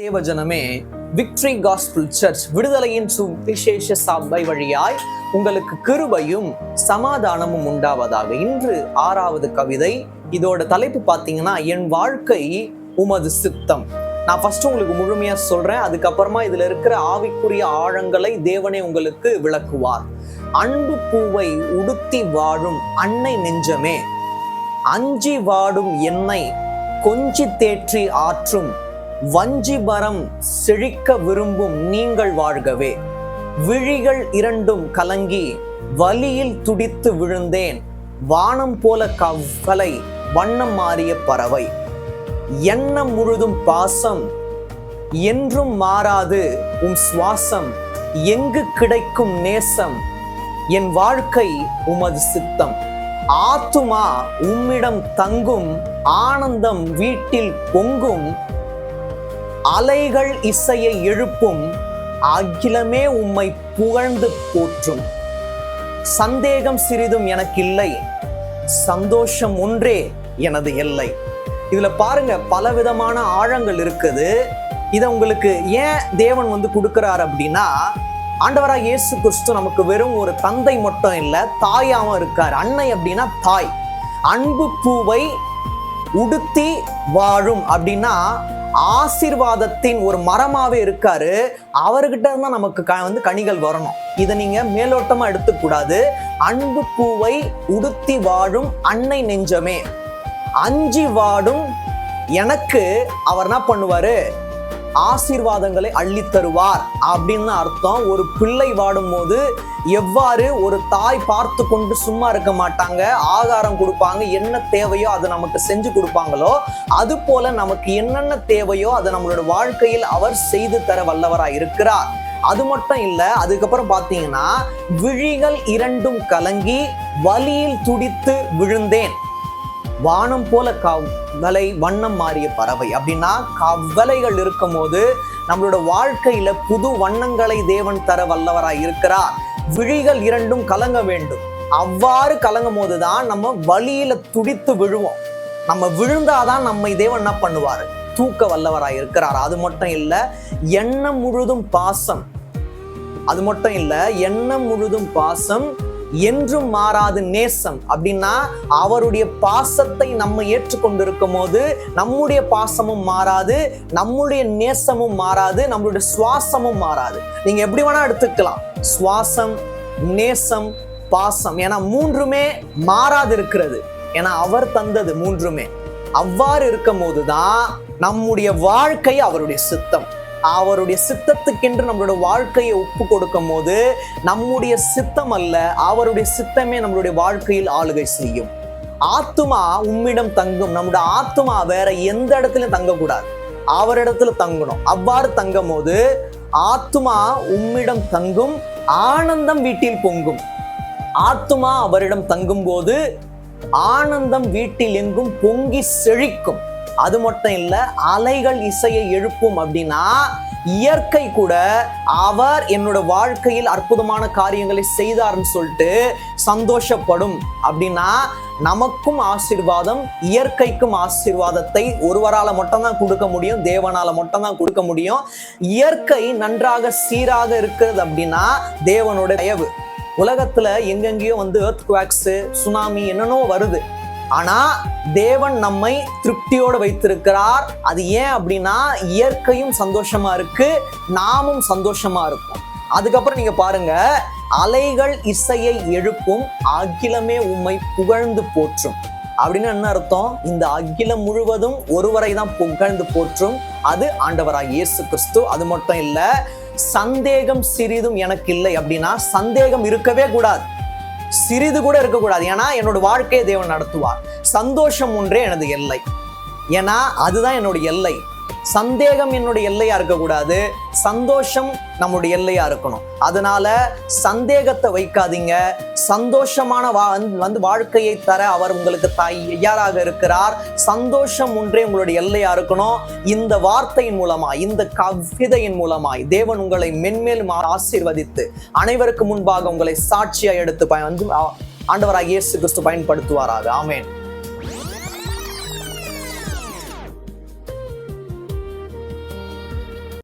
தேவஜனமே, victory gospel search விடுதலையின் சுவிசேஷ சபை வழியாய் உங்களுக்கு கிருபையும் சமாதானமும் உண்டாவதாக. இன்று 6வது கவிதை. இதோட தலைப்பு பார்த்தீங்கன்னா, என் வாழ்க்கை உமது சித்தம். நான் ஃபர்ஸ்ட் உங்களுக்கு முழுமையா சொல்றேன், அதுக்கப்புறமா இதுல இருக்கிற ஆவிக்குரிய ஆழங்களை தேவனே உங்களுக்கு விளக்குவார். அன்பு பூவை உடுத்தி வாழும் அன்னை நெஞ்சமே, அஞ்சி வாடும் என்னை கொஞ்சி தேற்றி ஆற்றும் வஞ்சிபரம் செழிக்க விரும்பும் நீங்கள் வாழ்கவே. விழிகள் இரண்டும் கலங்கி வலியில் துடித்து விழுந்தேன், வானம் போல கவலை வண்ணம் மாறிய பறவை. எண்ணம் முழுதும் பாசம் என்றும் மாறாது உம் சுவாசம், எங்கு கிடைக்கும் நேசம் என் வாழ்க்கை உமது சித்தம். ஆத்துமா உம்மிடம் தங்கும், ஆனந்தம் வீட்டில் பொங்கும், அலைகள் இசையை எழுப்பும், அகிலமே உம்மை புகழ்ந்து போற்றும். சந்தேகம் சிறிதும் எனக்கு இல்லை, சந்தோஷம் ஒன்றே எனது எல்லை. இதுல பாருங்க, பலவிதமான ஆழங்கள் இருக்குது. இதை உங்களுக்கு ஏன் தேவன் கொடுக்கிறார் அப்படின்னா, ஆண்டவராக இயேசு கிறிஸ்து நமக்கு வெறும் ஒரு தந்தை மட்டும் இல்லை, தாயாவும் இருக்கார். அன்னை அப்படின்னா தாய். அன்பு பூவை உடுத்தி வாழும் அப்படின்னா ஆசீர்வாதத்தின் ஒரு மரமாவே இருக்காரு. அவர்கிட்ட இருந்தா நமக்கு கனிகள் வரணும். இதை நீங்க மேலோட்டமா எடுத்துக்கூடாது. அன்பு பூவை உடுத்தி வாழும் அன்னை நெஞ்சமே, அஞ்சி வாடும் எனக்கு அவர் என்ன பண்ணுவாரு, ஆசீர்வாதங்களை அள்ளி தருவார் அப்படின்னு அர்த்தம். ஒரு பிள்ளை வாடும் போது எவ்வாறு ஒரு தாய் பார்த்து கொண்டு சும்மா இருக்க மாட்டாங்க, ஆகாரம் கொடுப்பாங்க, என்ன தேவையோ அதை நமக்கு செஞ்சு கொடுப்பாங்களோ, அது போல நமக்கு என்னென்ன தேவையோ அதை நம்மளோட வாழ்க்கையில் அவர் செய்து தர வல்லவராய் இருக்கிறார். அது மட்டும் இல்ல, அதுக்கப்புறம் பாத்தீங்கன்னா, விழிகள் இரண்டும் கலங்கி வலியில் துடித்து விழுந்தேன், வானம் போல கவலை வண்ணம் மாறிய பறவை. அப்படின்னா கவலைகள் இருக்கும் போது நம்மளோட வாழ்க்கையில புது வண்ணங்களை தேவன் தர வல்லவராய் இருக்கிறார். விழிகள் இரண்டும் கலங்க வேண்டும். அவ்வாறு கலங்கும் போதுதான் நம்ம வலியில துடித்து விழுவோம். நம்ம விழுந்தாதான் நம்மை தேவன் என்ன பண்ணுவாரு, தூக்க வல்லவராய் இருக்கிறார். அது மட்டும் இல்ல, எண்ணம் முழுதும் பாசம். அது மட்டும் இல்ல, எண்ணம் முழுதும் பாசம் என்றும் மாறாது நேசம். அப்படின்னா அவருடைய பாசத்தை நம்ம ஏற்றுக்கொண்டிருக்கும் போது நம்முடைய பாசமும் மாறாது, நம்முடைய நேசமும் மாறாது, நம்மளுடைய சுவாசமும் மாறாது. நீங்க எப்படி வேணா எடுத்துக்கலாம், சுவாசம், நேசம், பாசம். ஏன்னா மூன்றுமே மாறாது இருக்கிறது. ஏன்னா அவர் தந்தது மூன்றுமே. அவ்வாறு இருக்கும் போதுதான் நம்முடைய வாழ்க்கை அவருடைய சித்தம். அவருடைய சித்தத்துக்கென்று நம்மளோட வாழ்க்கையை ஒப்பு கொடுக்கும் போது நம்முடைய சித்தம் அல்ல, அவருடைய சித்தமே நம்மளுடைய வாழ்க்கையில் ஆளுகை செய்யும். ஆத்துமா உம்மிடம் தங்கும். நம்முடைய ஆத்துமா வேற எந்த இடத்துலயும் தங்கக்கூடாது, அவரிடத்துல தங்கணும். அவ்வாறு தங்கும் போது ஆத்துமா உம்மிடம் தங்கும், ஆனந்தம் வீட்டில் பொங்கும். ஆத்துமா அவரிடம் தங்கும் போது ஆனந்தம் வீட்டில் எங்கும் பொங்கி செழிக்கும். அது மட்டும் இல்ல, அலைகள் இசையை எழுப்பும். அப்படின்னா இயற்கை கூட அவர் என்னோட வாழ்க்கையில் அற்புதமான காரியங்களை செய்தார்னு சொல்லிட்டு சந்தோஷப்படும். அப்படின்னா நமக்கும் ஆசீர்வாதம், இயற்கைக்கும் ஆசீர்வாதத்தை ஒருவரால மட்டும்தான் கொடுக்க முடியும், தேவனால மட்டும்தான் கொடுக்க முடியும். இயற்கை நன்றாக சீராக இருக்கிறது அப்படின்னா தேவனோட தயவு. உலகத்துல எங்கெங்கேயோ எர்த்குவேக்ஸ், சுனாமி என்னென்னோ வருது. ஆனா தேவன் நம்மை திருப்தியோடு வைத்திருக்கிறார். அது ஏன் அப்படின்னா இயற்கையும் சந்தோஷமா இருக்கு, நாமும் சந்தோஷமா இருக்கும். அதுக்கப்புறம் நீங்க பாருங்க, அலைகள் இசையை எழுப்பும், அகிலமே உம்மை புகழ்ந்து போற்றும். அப்படின்னு என்ன அர்த்தம்? இந்த அகிலம் முழுவதும் ஒருவரை தான் புகழ்ந்து போற்றும், அது ஆண்டவராகிய இயேசு கிறிஸ்து. அது மட்டும் இல்ல, சந்தேகம் சிறிதும் எனக்கு இல்லை. அப்படின்னா சந்தேகம் இருக்கவே கூடாது, சிறிது கூட இருக்கக்கூடாது. ஏன்னா என்னோட வாழ்க்கையை தேவன் நடத்துவார். சந்தோஷம் ஒன்றே எனது எல்லை. ஏன்னா அதுதான் என்னோட எல்லை. சந்தேகம் என்னுடைய எல்லையா இருக்கக்கூடாது, சந்தோஷம் நம்முடைய எல்லையா இருக்கணும். அதனால சந்தேகத்தை வைக்காதீங்க. சந்தோஷமான வாழ்க்கையை தர அவர் உங்களுக்கு தயாராக இருக்கிறார். சந்தோஷம் ஒன்றே உங்களுடைய எல்லையா இருக்கணும். இந்த வார்த்தையின் மூலமாய், இந்த கவிதையின் மூலமாய் தேவன் உங்களை மென்மேலும் ஆசீர்வதித்து அனைவருக்கு முன்பாக உங்களை சாட்சியா எடுத்து ஆண்டவராகிய இயேசு கிறிஸ்து பயன்படுத்துவாராக. ஆமென்.